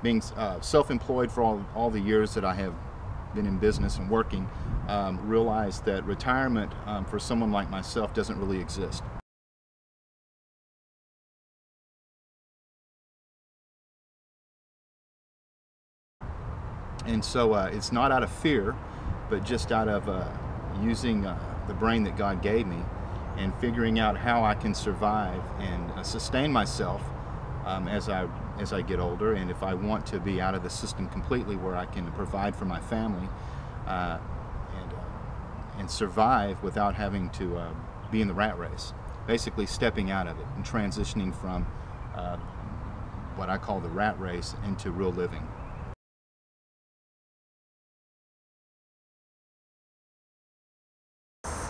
being self-employed for all the years that I have been in business and working, realized that retirement for someone like myself doesn't really exist. And so it's not out of fear, but just out of using the brain that God gave me and figuring out how I can survive and sustain myself as I get older, and if I want to be out of the system completely, where I can provide for my family and survive without having to be in the rat race. Basically stepping out of it and transitioning from what I call the rat race into real living.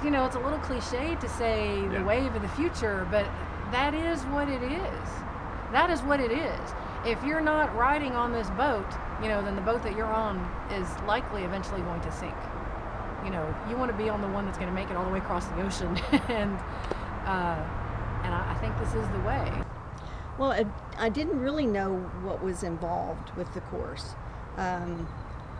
You know, it's a little cliche to say the wave of the future, but that is what it is. That is what it is. If you're not riding on this boat, you know, then the boat that you're on is likely eventually going to sink. You know, you want to be on the one that's going to make it all the way across the ocean, and I think this is the way. Well, I didn't really know what was involved with the course.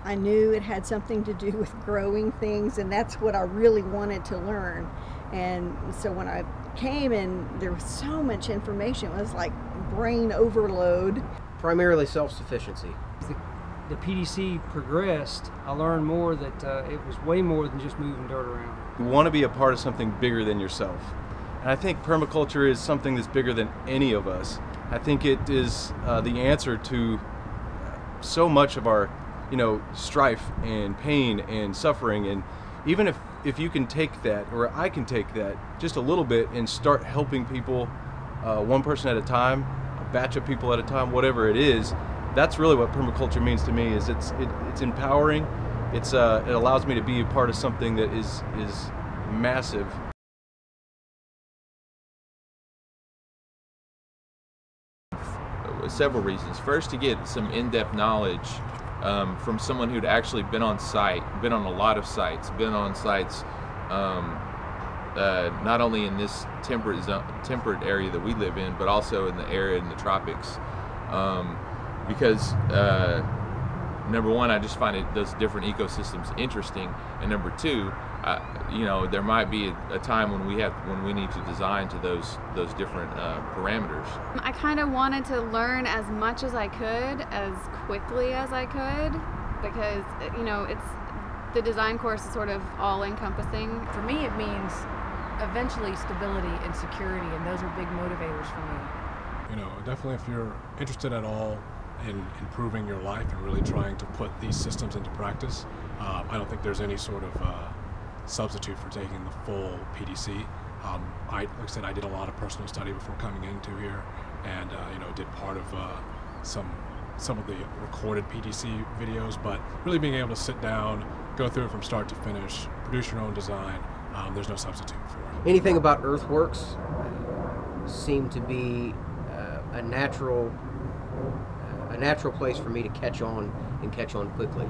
I knew it had something to do with growing things, and that's what I really wanted to learn. And so when I came and there was so much information, it was like brain overload. Primarily self-sufficiency. The PDC progressed. I learned more that it was way more than just moving dirt around. You want to be a part of something bigger than yourself. And I think permaculture is something that's bigger than any of us. I think it is the answer to so much of our strife and pain and suffering. And even if you can take that, or I can take that just a little bit and start helping people one person at a time, a batch of people at a time, whatever it is, that's really what permaculture means to me. Is it's empowering. It allows me to be a part of something that is massive. Several reasons. First, to get some in-depth knowledge from someone who'd actually been on site, been on a lot of sites, been on sites not only in this temperate area that we live in, but also in the area in the tropics. Because number one, I just find those different ecosystems interesting, and number two, there might be a time when we need to design to those different parameters. I kind of wanted to learn as much as I could, as quickly as I could, because the design course is sort of all-encompassing. For me, it means eventually stability and security, and those are big motivators for me. Definitely if you're interested at all in improving your life and really trying to put these systems into practice, I don't think there's any sort of substitute for taking the full PDC. Like I said, I did a lot of personal study before coming into here, and did part of some of the recorded PDC videos, but really being able to sit down, go through it from start to finish, produce your own design, there's no substitute for it. Anything about earthworks seemed to be a natural place for me to catch on and catch on quickly.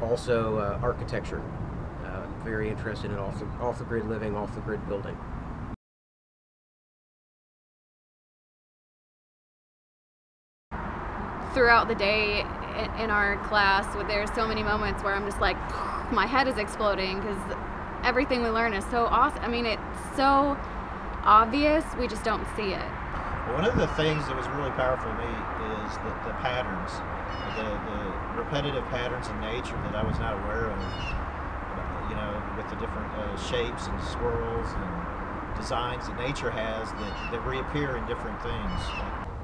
Also architecture. Very interested in off the grid living, off the grid building. Throughout the day in our class, there's so many moments where I'm just like, my head is exploding, because everything we learn is so awesome. I mean, it's so obvious, we just don't see it. One of the things that was really powerful to me is the patterns, the repetitive patterns in nature that I was not aware of. With the different shapes and swirls and designs that nature has that reappear in different things.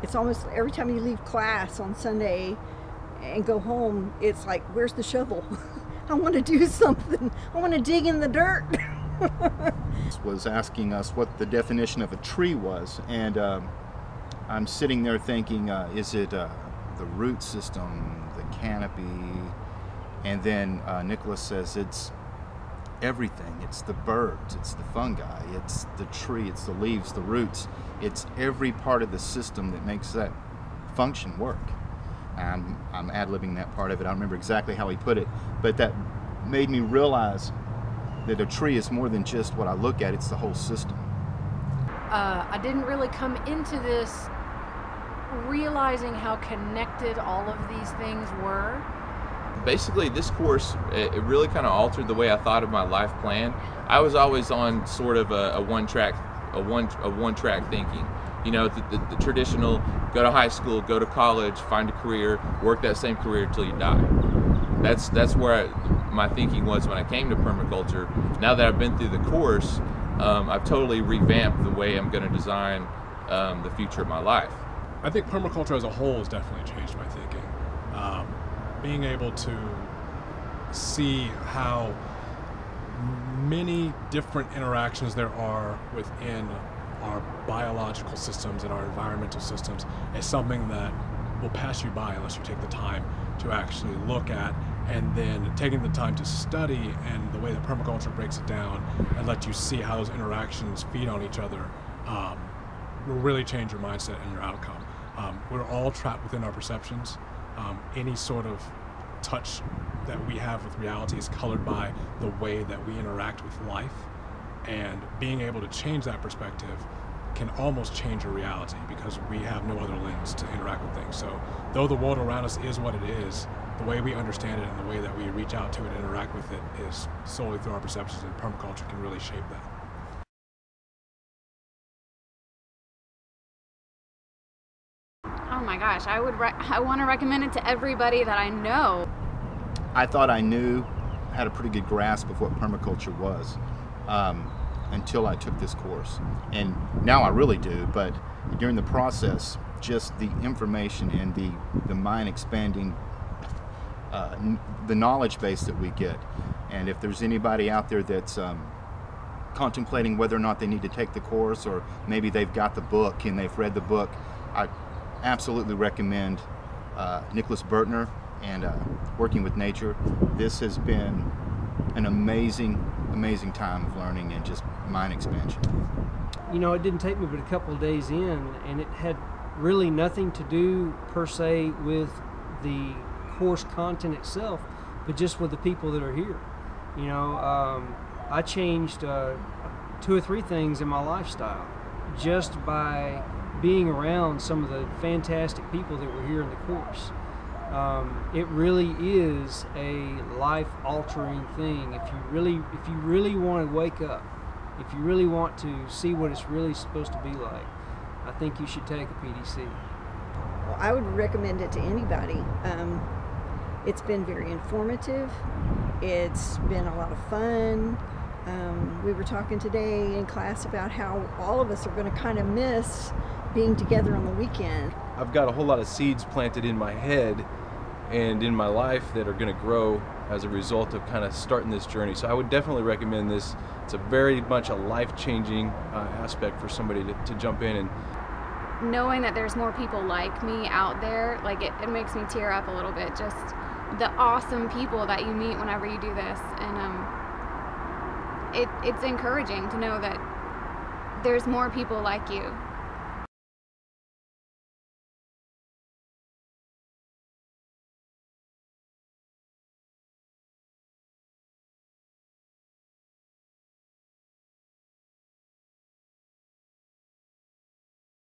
It's almost every time you leave class on Sunday and go home, it's like, where's the shovel? I want to do something. I want to dig in the dirt. Was asking us what the definition of a tree was, and I'm sitting there thinking, is it the root system, the canopy? And then Nicholas says it's everything. It's the birds, it's the fungi, it's the tree, it's the leaves, the roots. It's every part of the system that makes that function work. And I'm ad-libbing that part of it. I don't remember exactly how he put it, but that made me realize that a tree is more than just what I look at, it's the whole system. I didn't really come into this realizing how connected all of these things were. Basically, this course, it really kind of altered the way I thought of my life plan. I was always on sort of a one-track thinking. You know, the traditional, go to high school, go to college, find a career, work that same career until you die. That's where my thinking was when I came to permaculture. Now that I've been through the course, I've totally revamped the way I'm going to design the future of my life. I think permaculture as a whole has definitely changed my thinking. Being able to see how many different interactions there are within our biological systems and our environmental systems is something that will pass you by unless you take the time to actually look at, and then taking the time to study, and the way that permaculture breaks it down and let you see how those interactions feed on each other will really change your mindset and your outcome. We're all trapped within our perceptions. Any sort of touch that we have with reality is colored by the way that we interact with life, and being able to change that perspective can almost change your reality because we have no other lens to interact with things. So though the world around us is what it is, the way we understand it and the way that we reach out to it and interact with it is solely through our perceptions, and permaculture can really shape that. Oh my gosh, I want to recommend it to everybody that I know. I thought I had a pretty good grasp of what permaculture was until I took this course. And now I really do, but during the process, just the information and the mind expanding, the knowledge base that we get. And if there's anybody out there that's contemplating whether or not they need to take the course, or maybe they've got the book and they've read the book, I absolutely recommend Nicholas Burtner and Working with Nature. This has been an amazing time of learning and just mind expansion. You know, it didn't take me but a couple of days in, and it had really nothing to do per se with the course content itself, but just with the people that are here. You know, I changed 2 or 3 things in my lifestyle just by being around some of the fantastic people that were here in the course. It really is a life-altering thing. If you really want to wake up, if you really want to see what it's really supposed to be like, I think you should take a PDC. Well, I would recommend it to anybody. It's been very informative. It's been a lot of fun. We were talking today in class about how all of us are going to kind of miss being together on the weekend. I've got a whole lot of seeds planted in my head and in my life that are going to grow as a result of kind of starting this journey. So I would definitely recommend this. It's a very much a life-changing aspect for somebody to jump in. And knowing that there's more people like me out there, like it makes me tear up a little bit, just the awesome people that you meet whenever you do this. And it's encouraging to know that there's more people like you